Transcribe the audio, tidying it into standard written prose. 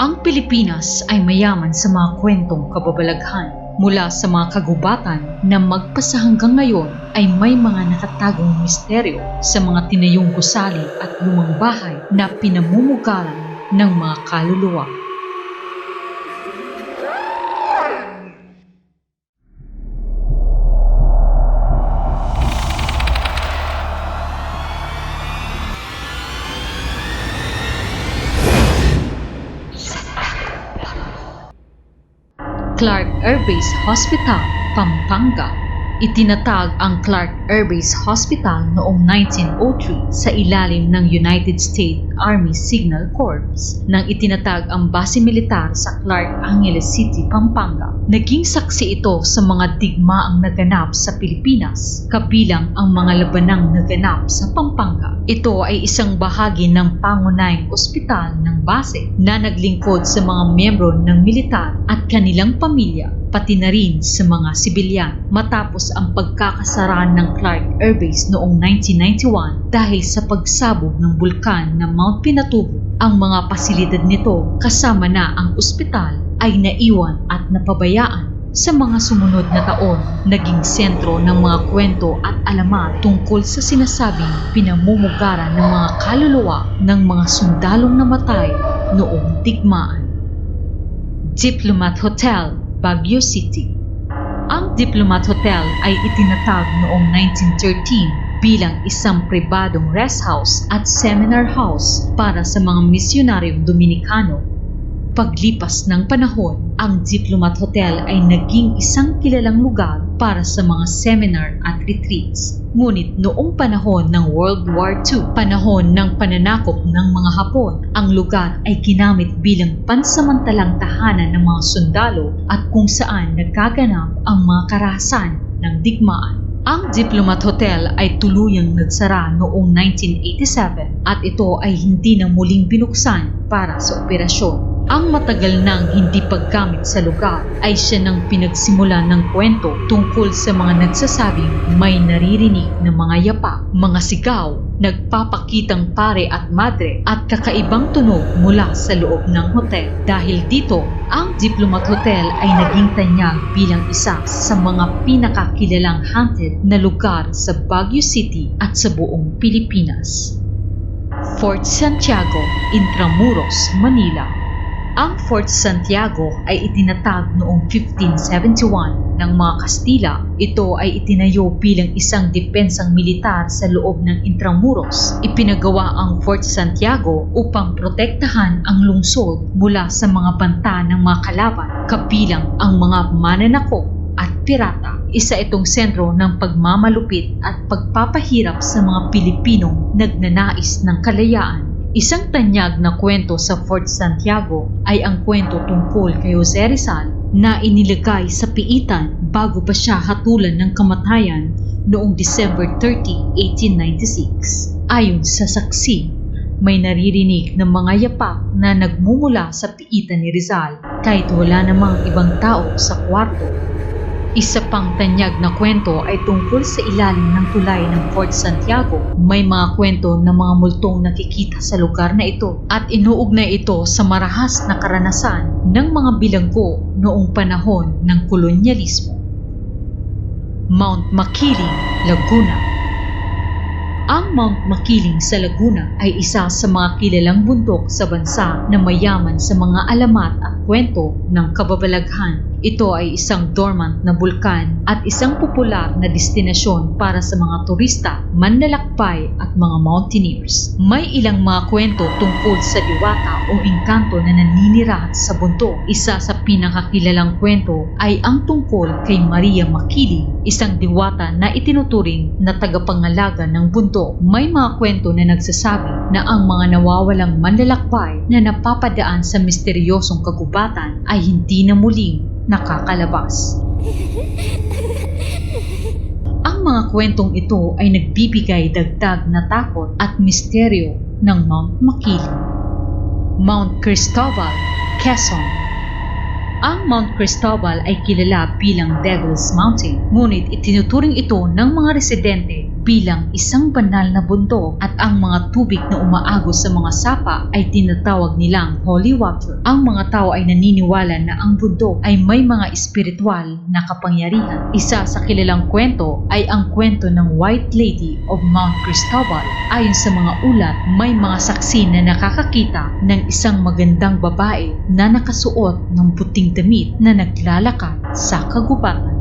Ang Pilipinas ay mayaman sa mga kwentong kababalaghan. Mula sa mga kagubatan na magpasa hanggang ngayon ay may mga nakatagong misteryo sa mga tinayong gusali at lumang bahay na pinamumugaran ng mga kaluluwa. Clark Air Base Hospital, Pampanga. Itinatag ang Clark Air Base Hospital noong 1903 sa ilalim ng United States Army Signal Corps nang itinatag ang base militar sa Clark Angeles City, Pampanga. Naging saksi ito sa mga digmaang naganap sa Pilipinas, kabilang ang mga labanang naganap sa Pampanga. Ito ay isang bahagi ng pangunahing ospital ng base na naglingkod sa mga miyembro ng militar at kanilang pamilya, pati na rin sa mga sibilyan matapos ang pagkakasara ng Clark Air Base noong 1991 dahil sa pagsabog ng bulkan ng Mount Pinatubo. Ang mga pasilidad nito kasama na ang ospital ay naiwan at napabayaan. Sa mga sumunod na taon, naging sentro ng mga kwento at alamat tungkol sa sinasabing pinamumugaran ng mga kaluluwa ng mga sundalong namatay noong digmaan. Diplomat Hotel, Baguio City. Ang Diplomat Hotel ay itinatag noong 1913 bilang isang pribadong rest house at seminar house para sa mga misyonaryong Dominikano. Paglipas ng panahon, ang Diplomat Hotel ay naging isang kilalang lugar para sa mga seminar at retreats. Ngunit noong panahon ng World War II, panahon ng pananakop ng mga Hapon, ang lugar ay ginamit bilang pansamantalang tahanan ng mga sundalo at kung saan nagaganap ang mga karahasan ng digmaan. Ang Diplomat Hotel ay tuluyang nagsara noong 1987 at ito ay hindi na muling binuksan para sa operasyon. Ang matagal nang hindi paggamit sa lugar ay siya nang pinagsimula ng kwento tungkol sa mga nagsasabing may naririnig na mga yapak, mga sigaw, nagpapakitang pare at madre at kakaibang tunog mula sa loob ng hotel. Dahil dito, ang Diplomat Hotel ay naging tanyag bilang isa sa mga pinakakilalang haunted na lugar sa Baguio City at sa buong Pilipinas. Fort Santiago, Intramuros, Manila. Ang Fort Santiago ay itinatag noong 1571 ng mga Kastila. Ito ay itinayo bilang isang depensang militar sa loob ng Intramuros. Ipinagawa ang Fort Santiago upang protektahan ang lungsod mula sa mga banta ng mga kalaban, kabilang ang mga mananakop at pirata. Isa itong sentro ng pagmamalupit at pagpapahirap sa mga Pilipinong nagnanais ng kalayaan. Isang tanyag na kwento sa Fort Santiago ay ang kwento tungkol kay Jose Rizal na inilagay sa piitan bago pa siya hatulan ng kamatayan noong December 30, 1896. Ayon sa saksi, may naririnig ng mga yapak na nagmumula sa piitan ni Rizal kahit wala namang ibang tao sa kwarto. Isa pang tanyag na kwento ay tungkol sa ilalim ng tulay ng Fort Santiago. May mga kwento ng mga multong nakikita sa lugar na ito at inuugnay ito sa marahas na karanasan ng mga bilanggo noong panahon ng kolonyalismo. Mount Makiling, Laguna. Ang Mount Makiling sa Laguna ay isa sa mga kilalang bundok sa bansa na mayaman sa mga alamat at kwento ng kababalaghan. Ito ay isang dormant na bulkan at isang popular na destinasyon para sa mga turista, manlalakbay at mga mountaineers. May ilang mga kwento tungkol sa diwata o engkanto na naninirahan sa bundok. Isa sa pinakakilalang kwento ay ang tungkol kay Maria Makiling, isang diwata na itinuturing na tagapangalaga ng bundok. May mga kwento na nagsasabi na ang mga nawawalang manlalakbay na napapadaan sa misteryosong kagubatan ay hindi na muling nakakalabas. Ang mga kwentong ito ay nagbibigay dagdag na takot at misteryo ng Mount Makiling. Mount Cristobal, Quezon. Ang Mount Cristobal ay kilala bilang Devil's Mountain, ngunit itinuturing ito ng mga residente bilang isang banal na bundok at ang mga tubig na umaagos sa mga sapa ay tinatawag nilang holy water. Ang mga tao ay naniniwala na ang bundok ay may mga espiritual na kapangyarihan. Isa sa kilalang kwento ay ang kwento ng White Lady of Mount Cristobal. Ayon sa mga ulat, may mga saksi na nakakakita ng isang magandang babae na nakasuot ng puting damit na naglalakad sa kagubatan.